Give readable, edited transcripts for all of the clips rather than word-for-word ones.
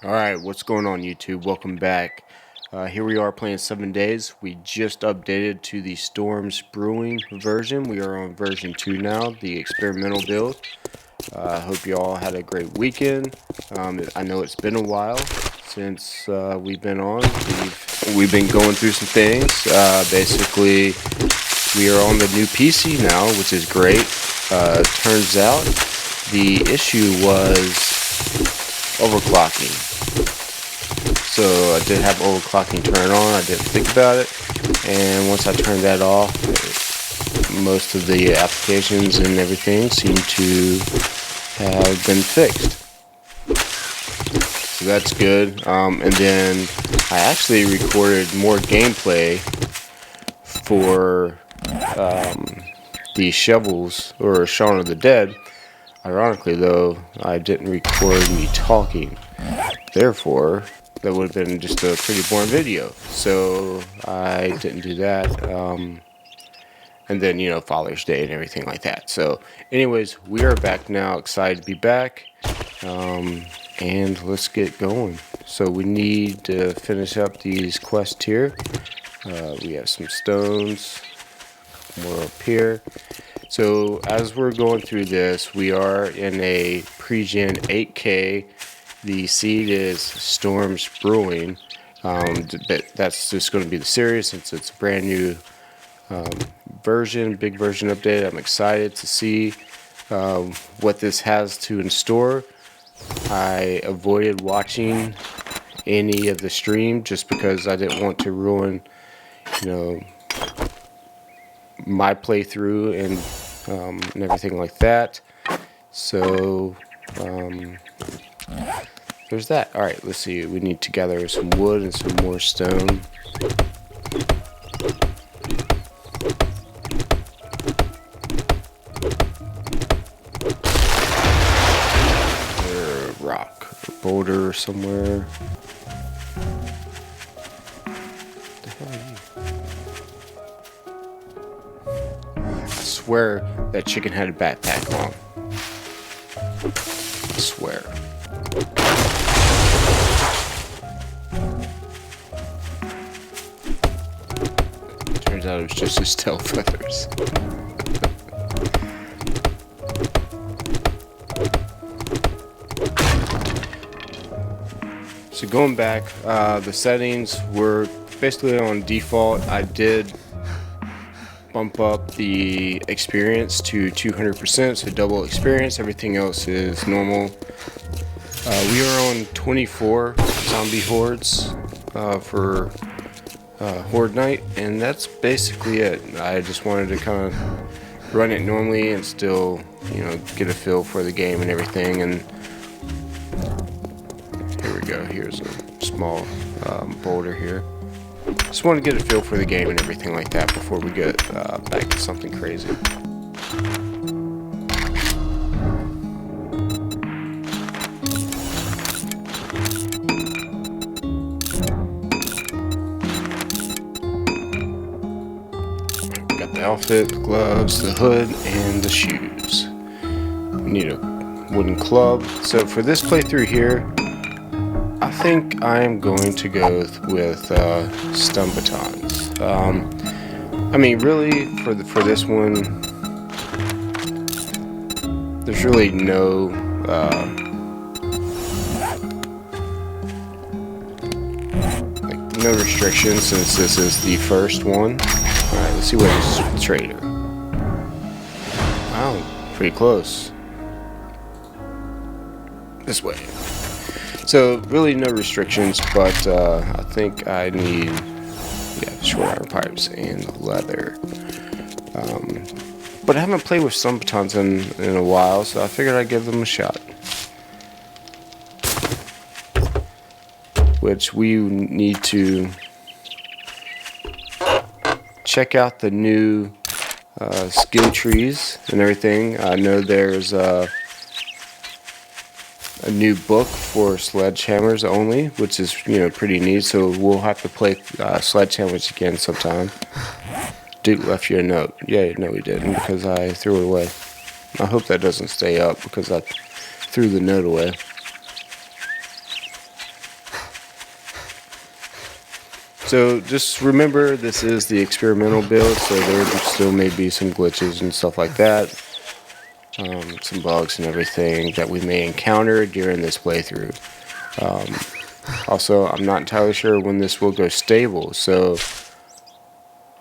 Alright, what's going on YouTube? Welcome back. Here we are playing 7 Days. We just updated to the Storms Brewing version. We are on version 2 now, the experimental build. I hope you all had a great weekend. I know it's been a while since we've been on. We've been going through some things. Basically, we are on the new PC now, which is great. Turns out the issue was overclocking. So I did have overclocking turned on. I didn't think about it, and once I turned that off, most of the applications and everything seem to have been fixed. So that's good. And then I actually recorded more gameplay for the shovels or Shaun of the Dead. Ironically, though, I didn't record me talking. Therefore, that would have been just a pretty boring video. So I didn't do that. And then, Father's Day and everything like that. So anyways, we are back now. Excited to be back. And let's get going. So we need to finish up these quests here. We have some stones. More up here. So as we're going through this, we are in a pre-gen 8K. The seed is Storms Brewing. That's just going to be the series since it's a brand new version, big version update. I'm excited to see what this has to in store. I avoided watching any of the stream just because I didn't want to ruin, my playthrough and everything like that. So there's that. Alright, let's see. We need to gather some wood and some more stone. There, rock or boulder somewhere. What the hell are you? I swear that chicken had a backpack on. I swear. Turns out it was just his tail feathers. So going back, the settings were basically on default. I did bump up the experience to 200%, so double experience. Everything else is normal. We are on 24 zombie hordes for horde night, and that's basically it. I just wanted to kind of run it normally and still, get a feel for the game and everything. And here we go. Here's a small boulder here. Just want to get a feel for the game and everything like that before we get back to something crazy. Got the outfit, the gloves, the hood, and the shoes. We need a wooden club. So for this playthrough here, I think I'm going to go with stun batons. I mean, really, for this one, there's really no no restrictions since this is the first one. All right, let's see what is trader. Wow, pretty close. This way. So really no restrictions, but I think I need short iron pipes and leather. But I haven't played with stun batons in a while, so I figured I'd give them a shot. Which we need to check out the new skill trees and everything. I know there's a new book for sledgehammers only, which is pretty neat. So we'll have to play sledgehammers again sometime. Duke left you a note. Yeah, no, he didn't because I threw it away. I hope that doesn't stay up because I threw the note away. So just remember, this is the experimental build, so there still may be some glitches and stuff like that. Some bugs and everything that we may encounter during this playthrough. Also, I'm not entirely sure when this will go stable, so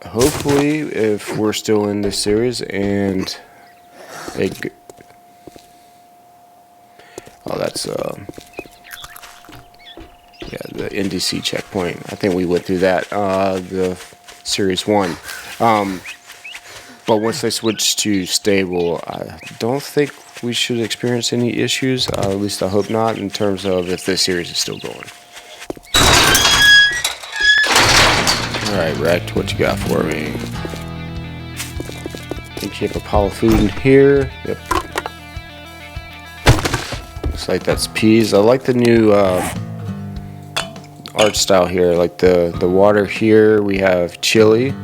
hopefully if we're still in this series and that's the NDC checkpoint. I think we went through that the series 1. But once they switch to stable, I don't think we should experience any issues. At least I hope not, in terms of if this series is still going. Alright, Rect, what you got for me? I think you have a pile of food in here. Yep. Looks like that's peas. I like the new art style here. Like the water here. We have chili,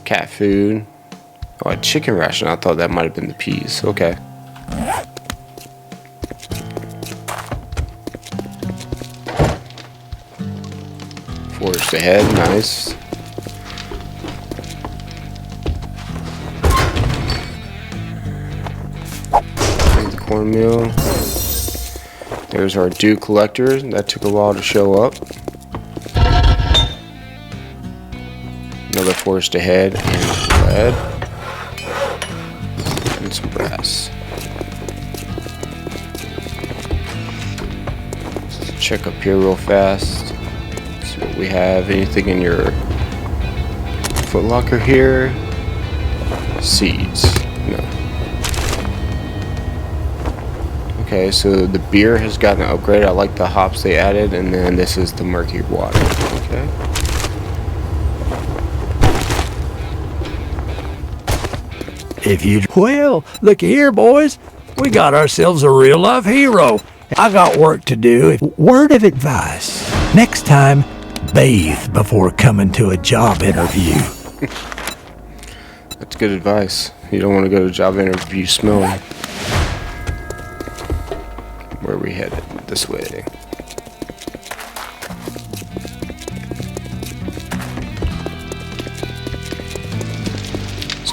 cat food. Oh, a chicken ration. I thought that might have been the peas. Okay. Forest ahead. Nice. The cornmeal. There's our dew collector. That took a while to show up. Another forest ahead and lead. And some brass. Let's check up here real fast. See what we have. Anything in your footlocker here? Seeds. No. Okay, so the beer has gotten an upgrade. I like the hops they added, and then this is the murky water. Okay. Well, looky here, boys. We got ourselves a real-life hero. I got work to do. Word of advice. Next time, bathe before coming to a job interview. That's good advice. You don't want to go to a job interview smelling. Where are we headed? This way.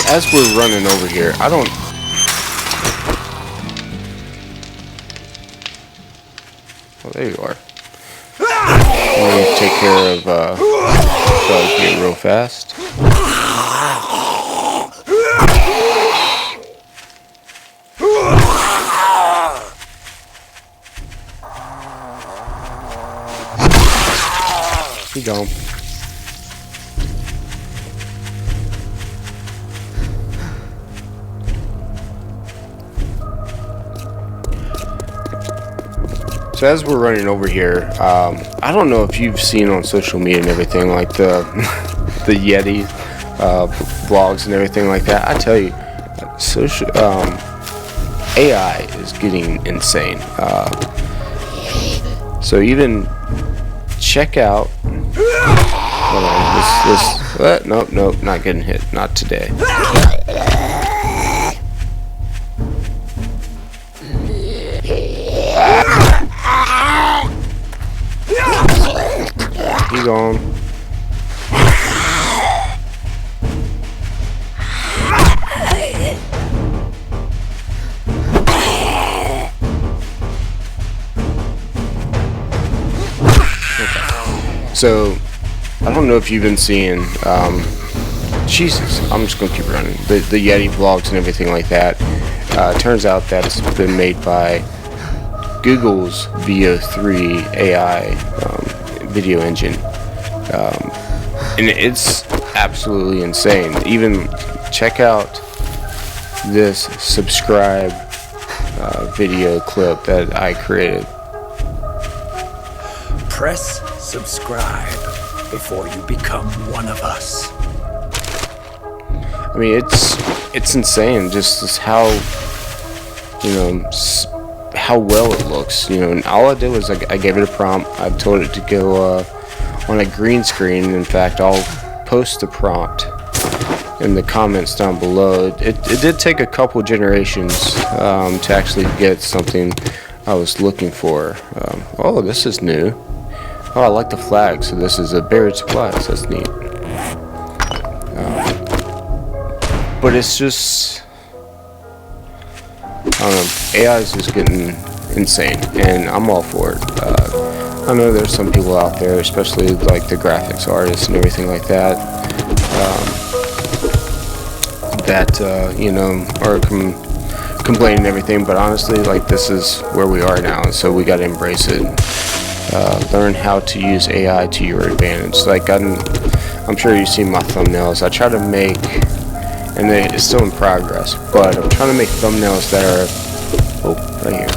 As we're running over here, I don't... Oh, there you are. Let me take care of bugs here real fast. He gone. So as we're running over here, I don't know if you've seen on social media and everything, like the the Yeti vlogs and everything like that. I tell you, social AI is getting insane. So even check out. Hold on, nope, not getting hit, not today. He gone. So, I don't know if you've been seeing, Jesus, I'm just gonna keep running, the Yeti vlogs and everything like that. Turns out that it's been made by Google's VO3 AI video engine. And it's absolutely insane. Even check out this subscribe video clip that I created. Press subscribe before you become one of us. I mean, it's insane. Just how, how well it looks. And all I did was I gave it a prompt. I told it to go on a green screen. In fact, I'll post the prompt in the comments down below. It did take a couple generations to actually get something I was looking for. Oh, this is new. Oh, I like the flag. So this is a buried supplies. That's neat. But it's just, I don't know. AI is just getting insane, and I'm all for it. I know there's some people out there, especially like the graphics artists and everything like that, are complaining and everything. But honestly, like, this is where we are now, and so we got to embrace it. Learn how to use AI to your advantage. Like, I'm sure you've seen my thumbnails. I try to make, and it's still in progress, but I'm trying to make thumbnails that are, right here,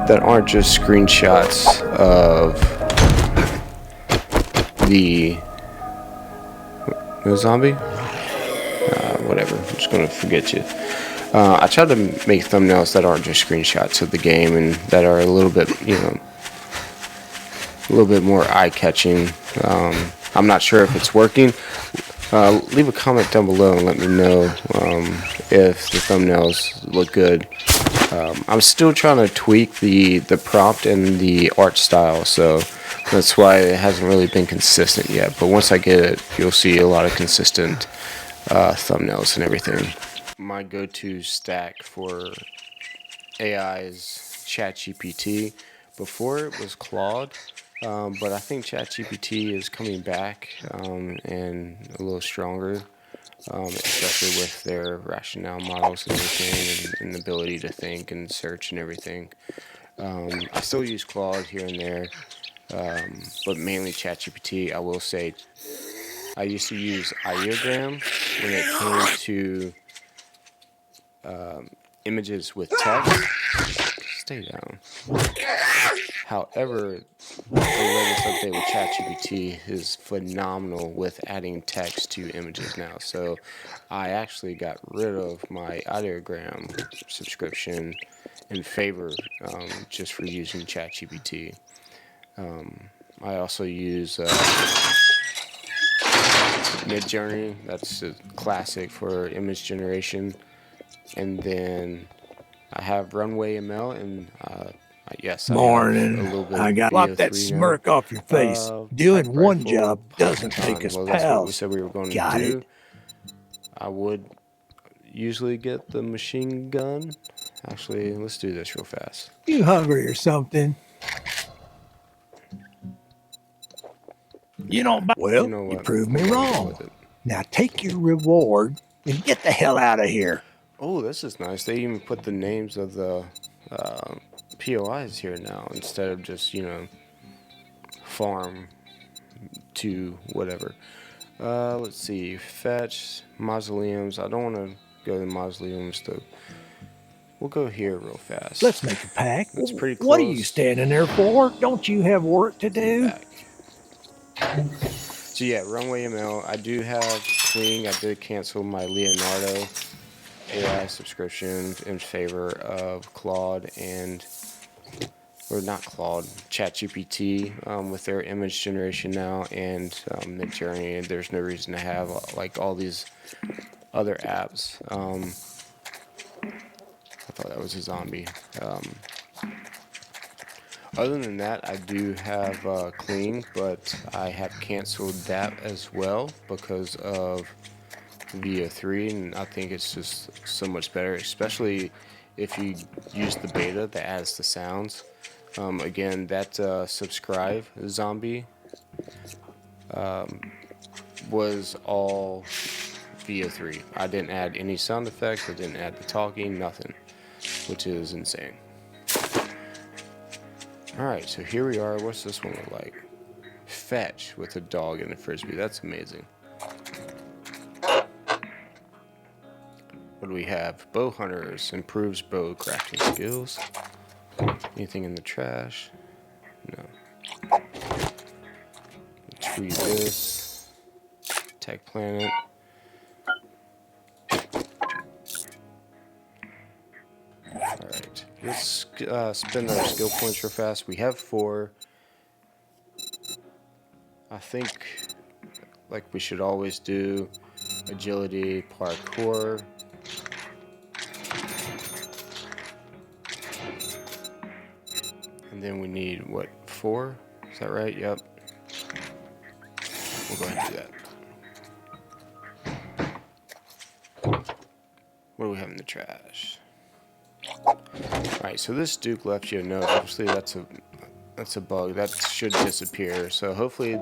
that aren't just screenshots of the zombie. Whatever. I'm just gonna forget you. I try to make thumbnails that aren't just screenshots of the game and that are a little bit, a little bit more eye-catching. I'm not sure if it's working. Leave a comment down below and let me know if the thumbnails look good. I'm still trying to tweak the prompt and the art style, so that's why it hasn't really been consistent yet. But once I get it, you'll see a lot of consistent thumbnails and everything. My go-to stack for AI is ChatGPT. Before it was Claude, but I think ChatGPT is coming back and a little stronger, especially with their rationale models and everything, and the ability to think and search and everything. I still use Claude here and there, but mainly ChatGPT. I will say I used to use ideogram when it came to images with text. Stay down. However, the latest update with ChatGPT is phenomenal with adding text to images now. So I actually got rid of my ideogram subscription in favor just for using ChatGPT. I also use Midjourney. That's a classic for image generation. And then I have Runway ML, and yes, I have a Morning. little bit I of got wipe that VO3 now. smirk off your face. Doing Pipe one rifle, job doesn't Python. make us Well, that's what we pals. said we were going to Got do. it. I would usually get the machine gun. Actually, let's do this real fast. You hungry or something? You don't buy. Well, You know what? proved me I'm gonna go wrong. with it. Now take your reward and get the hell out of here. Oh, this is nice. They even put the names of the POIs here now instead of just, farm to whatever. Let's see. Fetch, mausoleums. I don't want to go to the mausoleums though. We'll go here real fast. Let's make a pact. That's pretty close. What are you standing there for? Don't you have work to do? Back. So yeah, Runway ML. I do have Cling. I did cancel my Leonardo AI subscription in favor of Claude or not Claude, ChatGPT with their image generation now, and Midjourney. There's no reason to have like all these other apps. I thought that was a zombie. Other than that, I do have Clean, but I have canceled that as well because of VO3, and I think it's just so much better, especially if you use the beta that adds the sounds. Again, that subscribe zombie was all VO3. I didn't add any sound effects, I didn't add the talking, nothing, which is insane. Alright, so here we are. What's this one look like? Fetch with a dog and a frisbee. That's amazing. What do we have? Bow hunters. Improves bow crafting skills. Anything in the trash? No. Retrieve this. Tech planet. Alright. Let's spend our skill points real fast. We have 4. I think, like we should always do, agility, parkour. And then we need, what, 4? Is that right? Yep. We'll go ahead and do that. What do we have in the trash? Alright, so this Duke left you a note. Obviously that's a bug. That should disappear. So hopefully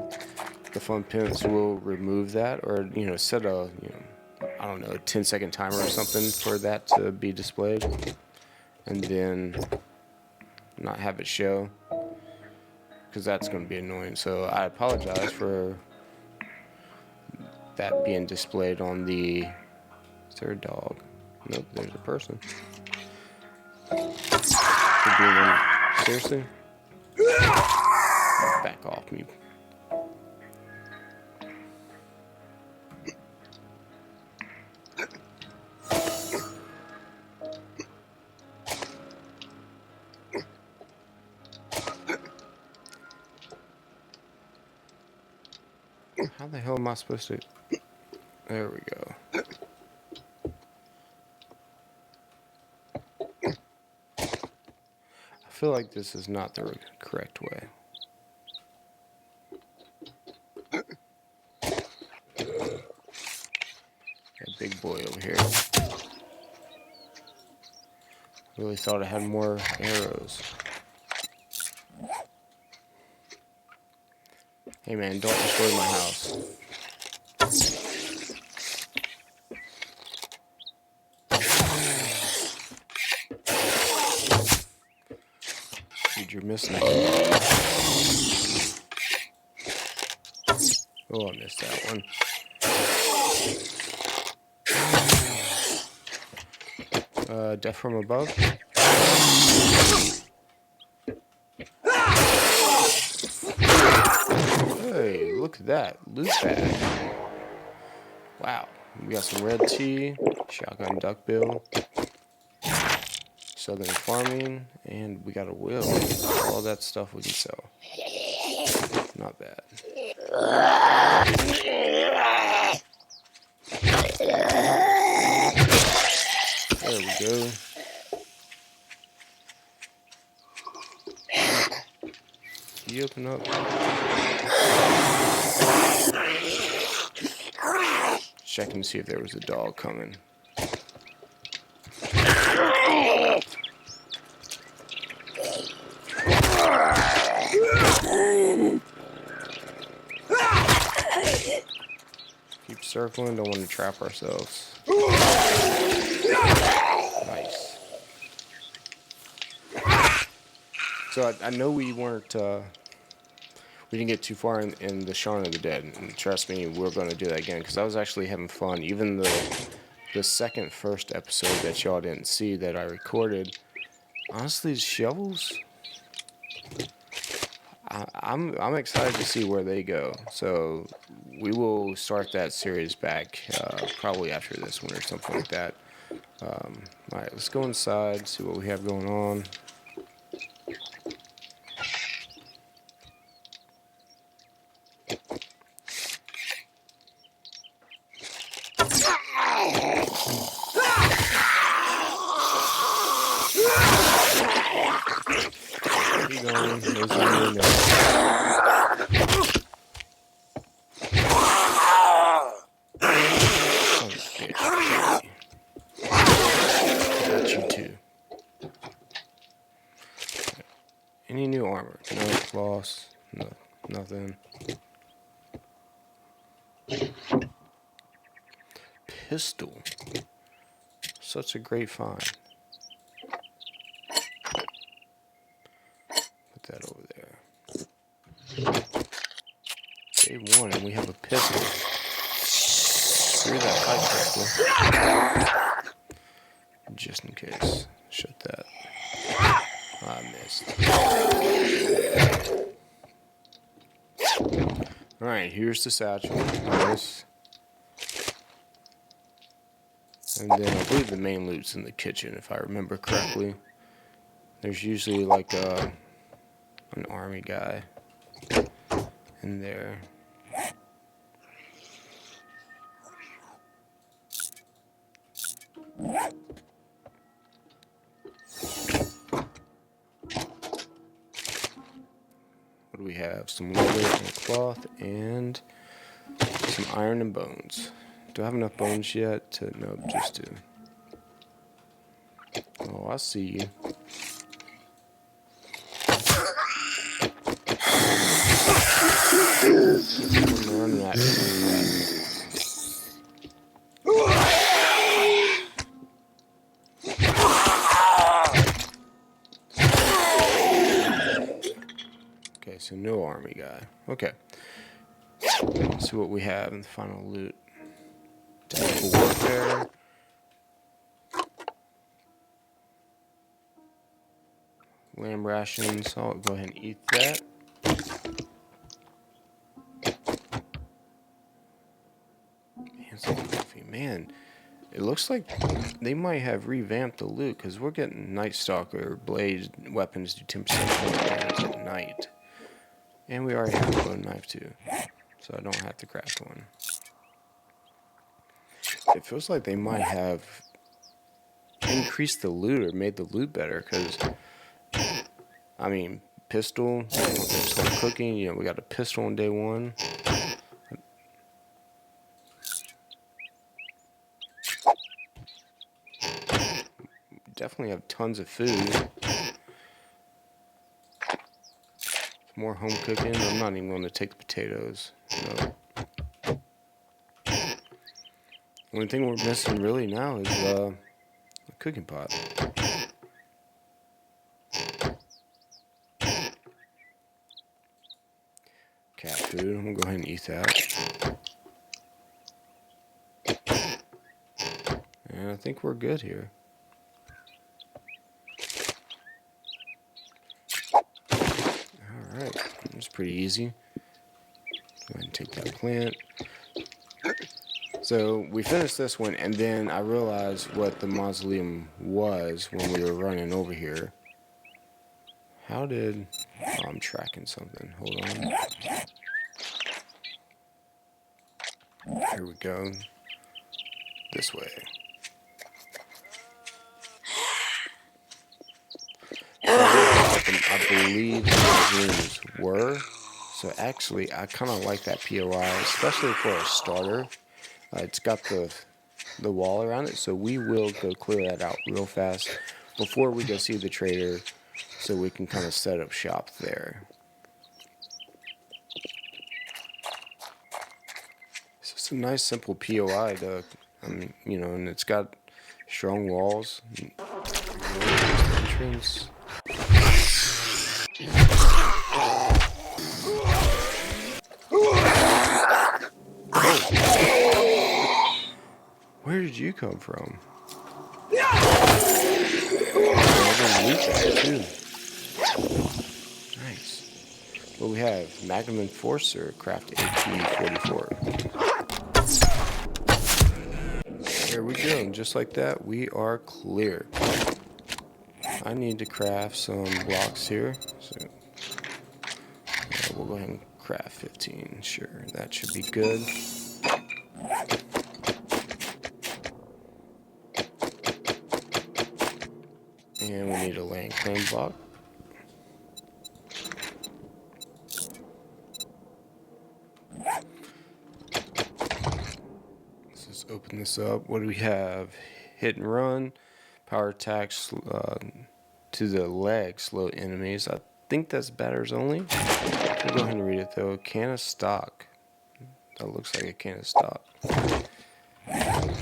the Fun Pimps will remove that, or set a I don't know, a 10-second timer or something for that to be displayed, and then not have it show, because that's going to be annoying. So I apologize for that being displayed on the... Is there a dog? Nope, there's a person. Seriously? Back off me. How the hell am I supposed to... There we go. I feel like this is not the correct way. That big boy over here. Really thought I had more arrows. Hey man, don't destroy my house. Dude, you're missing it. Oh, I missed that one. Death from above. Hey, look at that. Loot bag. Wow. We got some red tea, shotgun duckbill, southern farming, and we got a wheel. All that stuff we can sell. Not bad. There we go. Can you open up? Checking to see if there was a dog coming. Keep circling, don't want to trap ourselves. Nice. So I know we weren't, we didn't get too far in the Shaun of the Dead, and trust me, we're going to do that again, because I was actually having fun. Even the first episode that y'all didn't see that I recorded, honestly, the shovels, I'm excited to see where they go. So we will start that series back probably after this one or something like that. Alright, let's go inside, see what we have going on. Keep going, there's only no. Got you too. Any new armor? No, loss. No, nothing. Pistol. Such a great find. Put that over there. Day one, and we have a pistol. Screw that pipe pistol. Just in case. Shut that. I missed. Alright, here's the satchel. Nice. And then I believe the main loot's in the kitchen, if I remember correctly. There's usually like an army guy in there. What What do we have? Some leather and cloth and some iron and bones. Do I have enough bones yet to... Nope, just two. Oh, I see you. I'm running that food. Okay, so no army guy. Okay. Let's see what we have in the final loot. Tactical warfare. Lamb rations. I'll go ahead and eat that. Coffee. Man, it looks like they might have revamped the loot because we're getting Night Stalker blade weapons do 10% more damage at night. And we already have a bone knife too, so I don't have to craft one. It feels like they might have increased the loot or made the loot better because, I mean, pistol, start cooking, you know, we got a pistol on day one. Definitely have tons of food. More home cooking. I'm not even going to take the potatoes. No. Only thing we're missing really now is a cooking pot. Cat food. I'm going to go ahead and eat that. And I think we're good here. Alright, it's pretty easy. Go ahead and take that plant. So we finished this one, and then I realized what the mausoleum was when we were running over here. How did... Oh, I'm tracking something. Hold on. Here we go. This way. I believe the rooms were. So actually, I kind of like that POI, especially for a starter. It's got the wall around it, so we will go clear that out real fast before we go see the trader, so we can kind of set up shop there. It's just a nice, simple POI, though. I mean, you know, and it's got strong walls. Entrance. Where did you come from? Nice. Well, we have Magnum Enforcer, craft AP-44. There we go, and just like that, we are clear. I need to craft some blocks here, so we'll go ahead and craft 15. Sure, that should be good. And we need a land claim block. Let's just open this up. What do we have? Hit and run, power attacks to the leg, slow enemies. I think that's batters only. We'll go ahead and read it though. Can of stock. That looks like a can of stock.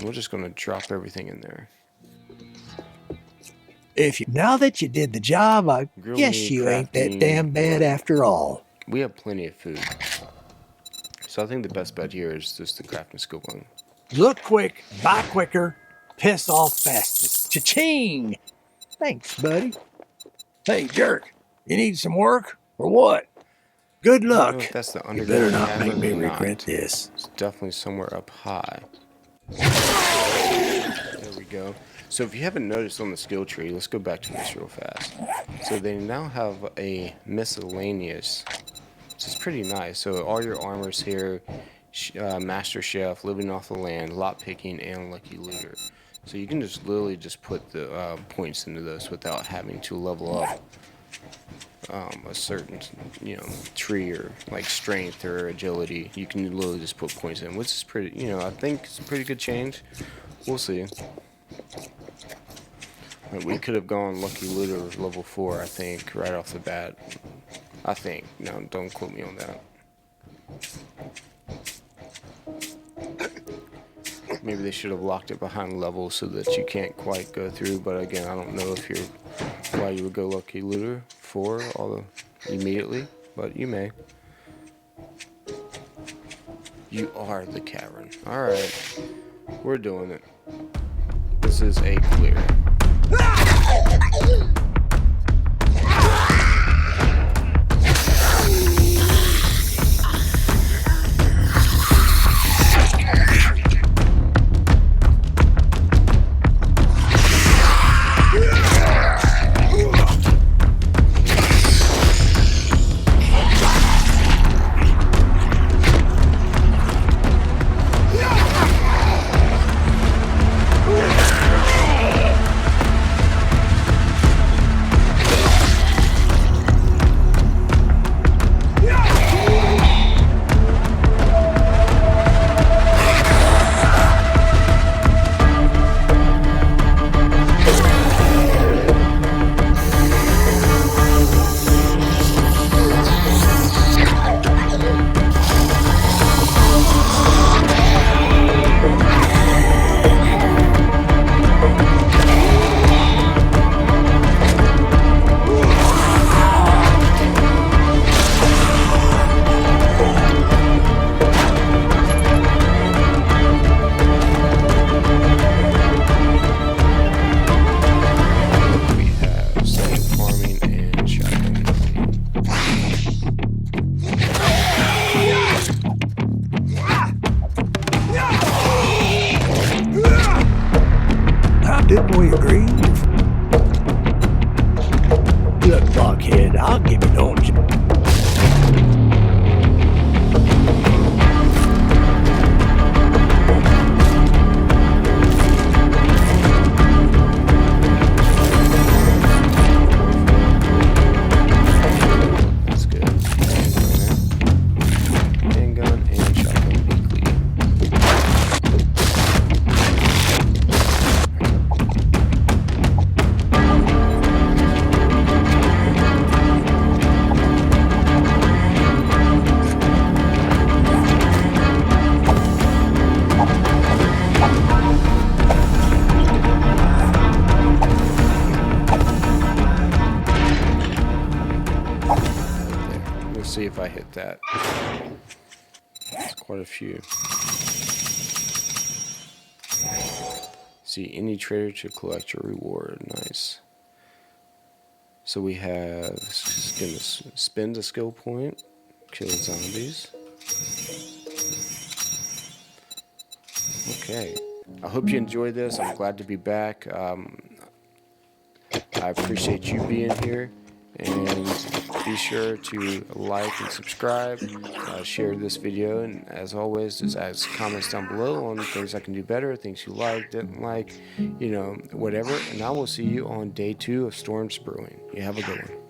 We're just gonna drop everything in there. Now that you did the job, I Grilled guess meat, you ain't that crafting, damn bad after all. We have plenty of food. So I think the best bet here is just the crafting skill one. Look quick, buy quicker, piss off fastest. Cha-ching! Thanks, buddy. Hey, jerk, you need some work or what? Good I don't know luck. if that's the You underground better not cavern make me or regret not. this. It's definitely somewhere up high. There we go. So if you haven't noticed on the skill tree, let's go back to this real fast. So they now have a miscellaneous, which is pretty nice. So all your armors here, master chef, living off the land, lot picking, and lucky looter. So you can just literally just put the points into this without having to level up a certain, tree or like strength or agility. You can literally just put points in, which is pretty, I think it's a pretty good change. We'll see. We could have gone Lucky Looter level 4, I think, right off the bat. I think. No, don't quote me on that. Maybe they should have locked it behind levels so that you can't quite go through. But again, I don't know if why you would go Lucky Looter 4 immediately, but you may. You are the cavern. Alright. We're doing it. This is a clear. Didn't we agree? Look, blockhead, I'll give it on you. That's good. Handgun and shotgun be clean. See if I hit that. That's quite a few. See any trader to collect your reward. Nice. So we have spend a skill point, kill zombies. Okay. I hope you enjoyed this. I'm glad to be back. I appreciate you being here. And be sure to like and subscribe, share this video, and as always, just ask comments down below on things I can do better, things you like, didn't like, whatever. And I will see you on day 2 of Storms Brewing. You have a good one.